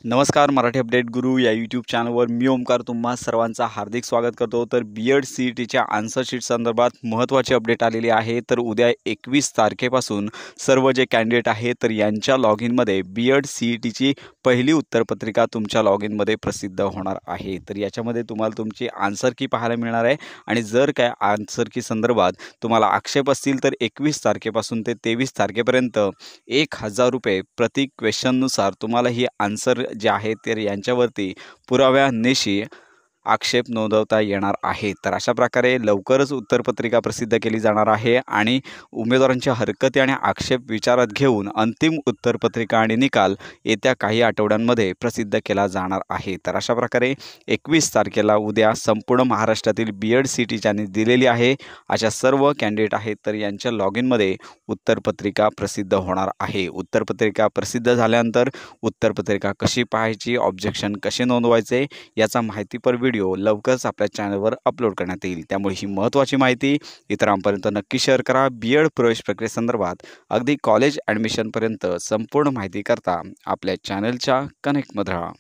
नमस्कार मराठी अपडेट गुरु या यूट्यूब चॅनलवर मी ओमकार तुम्हा सर्वांचा हार्दिक स्वागत करतो। तर बीएड सीईटीच्या आन्सर शीट संदर्भात महत्त्वाची अपडेट आलेली आहे। तर उद्या 21 तारखेपासून सर्व जे कॅन्डिडेट आहेत तर यांच्या लॉग इनमध्ये बीएड सीईटीची पहिली उत्तरपत्रिका तुमच्या लॉग इनमध्ये प्रसिद्ध होणार आहे। तर याच्यामध्ये तुम्हाला तुमची आन्सर की पाहायला मिळणार आहे आणि जर काय आन्सर की संदर्भात तुम्हाला आक्षेप असतील तर 21 तारखेपासून ते 23 तारखेपर्यंत 1000 रुपये प्रति क्वेश्चननुसार तुम्हाला ही आन्सर जे आहे ते यांच्यावरती पुराव्यानिशी आक्षेप नोंदवता येणार आहे। तर अशा प्रकारे लवकरच उत्तरपत्रिका प्रसिद्ध केली जाणार आहे आणि उमेदवारांच्या हरकती आणि आक्षेप विचारात घेऊन अंतिम उत्तरपत्रिका आणि निकाल येत्या काही आठवड्यांमध्ये प्रसिद्ध केला जाणार आहे। तर अशा प्रकारे 21 तारखेला उद्या संपूर्ण महाराष्ट्रातील बीएड सीईटी ज्यांनी दिलेली आहे अशा सर्व कॅन्डिडेट आहेत तर यांच्या लॉग इनमध्ये उत्तरपत्रिका प्रसिद्ध होणार आहे। उत्तरपत्रिका प्रसिद्ध झाल्यानंतर उत्तरपत्रिका कशी पाहायची, ऑब्जेक्शन कसे नोंदवायचे याचा माहितीपर व्हिडिओ लवकरच आपल्या चॅनलवर अपलोड करण्यात येईल। त्यामुळे ही महत्त्वाची माहिती इतरांपर्यंत नक्की शेअर करा। बीएड प्रवेश प्रक्रियेसंदर्भात अगदी कॉलेज ॲडमिशनपर्यंत संपूर्ण माहिती करता आपल्या चॅनलच्या कनेक्टमध्ये राहा।